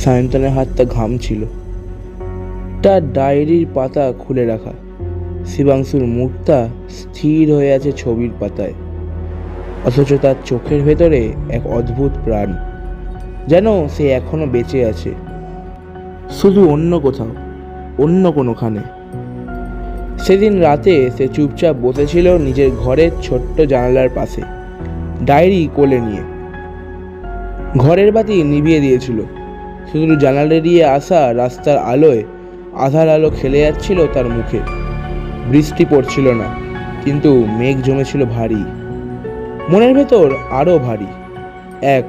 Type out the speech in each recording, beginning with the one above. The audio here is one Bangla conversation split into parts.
সায়ন্তনের হাতটা ঘামছিল। তার ডায়েরির পাতা খুলে রাখা। শিবাংশুর মুখটা স্থির হয়ে আছে ছবির পাতায়, অথচ তার চোখের ভেতরে এক অদ্ভুত প্রাণ, যেন সে এখনো বেঁচে আছে, শুধু অন্য কোথাও, অন্য কোনোখানে। সেদিন রাতে সে চুপচাপ বসেছিল নিজের ঘরের ছোট্ট জানালার পাশে, ডায়েরি কোলে নিয়ে। ঘরের বাতি নিভিয়ে দিয়েছিল, শুধু জানালা দিয়ে আসা রাস্তার আলোয় আধার আলো খেলে যাচ্ছিল তার মুখে। বৃষ্টি পড়ছিল না, কিন্তু মেঘ জমেছিল ভারী, মনের ভেতর আরো ভারী, এক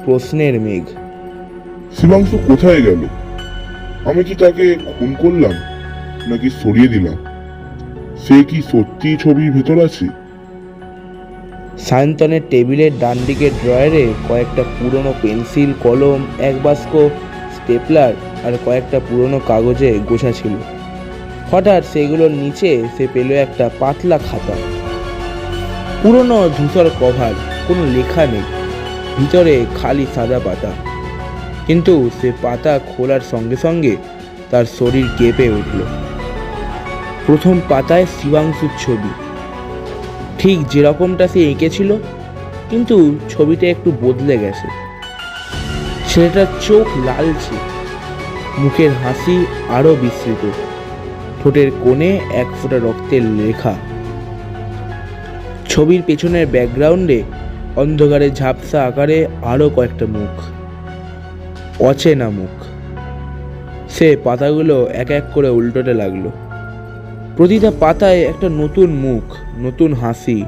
প্রশ্নের মেঘ। শিবাংশু কোথায় গেল? আমি কি তাকে খুন করলাম নাকি সরিয়ে দিলাম? সে কি সত্যি ছবির ভেতর আছে? সায়ন্তনের টেবিলের ডান দিকের ড্রয়ারে কয়েকটা পুরনো পেন্সিল, কলম, এক বাস্ক স্টেপলার আর কয়েকটা পুরনো কাগজে গোছা ছিল। হঠাৎ সেগুলোর নিচে সে পেল একটা পাতলা খাতা, পুরনো ধূসর কভার, কোনো লেখা নেই, ভিতরে খালি সাদা পাতা। কিন্তু সে পাতা খোলার সঙ্গে সঙ্গে তার শরীর কেঁপে উঠল। প্রথম পাতায় শিবাংশুর ছবি, ঠিক যেরকমটা সে এঁকেছিল, কিন্তু ছবিটা একটু বদলে গেছে। ছেলেটার চোখ লালচে, মুখের হাসি আরো বিস্তৃত, ঠোঁটের কোণে এক ফোঁটা রক্তের লেখা। ছবির পেছনের ব্যাকগ্রাউন্ডে অন্ধকারে ঝাপসা আকারে আরো কয়েকটা মুখ, অচেনা মুখ। সে পাতাগুলো এক এক করে উল্টোতে লাগলো। প্রতিটা পাতায় একটা নতুন মুখ, নতুন হাসি,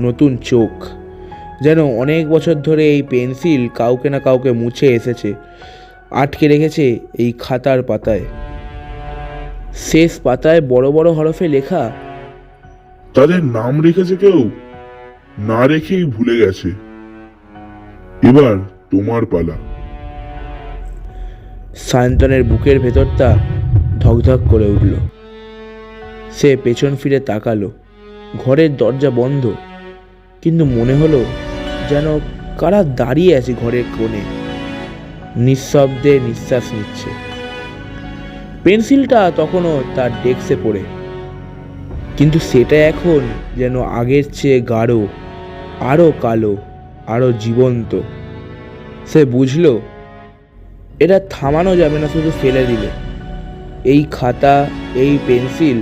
নতুন চোখ, যেন অনেক বছর ধরে এই পেন্সিল কাউকে না কাউকে মুছে এসেছে, আটকে রেখেছে এই খাতার পাতায়। শেষ পাতায় বড় বড় হরফে লেখা, তাদের নাম রেখেছে কেউ, না রেখেই ভুলে গেছে। এবার তোমার পালা। সায়ন্তনের বুকের ভেতরটা ধকধক করে উঠল। সে পেছন ফিরে তাকালো। ঘরের দরজা বন্ধ, কিন্তু মনে হলো যেন কারা দাঁড়িয়ে আছে ঘরের কোণে, নিঃশব্দে নিঃশ্বাস নিচ্ছে। পেন্সিলটা তখনও তার ডেস্কে পড়ে, কিন্তু সেটা এখন যেন আগের চেয়ে গাঢ়, আরো কালো, আরো জীবন্ত। সে বুঝল এটা থামানো যাবে না শুধু ফেলে দিলে। এই খাতা, এই পেন্সিল,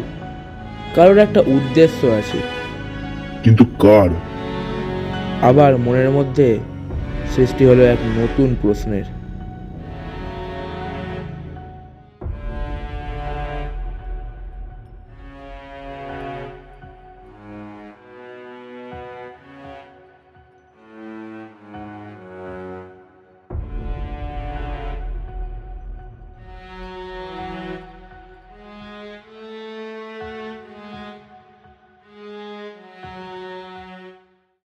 কারোর একটা উদ্দেশ্য আছে। কিন্তু কার? আবার মনের মধ্যে সৃষ্টি হলো এক নতুন প্রশ্নের।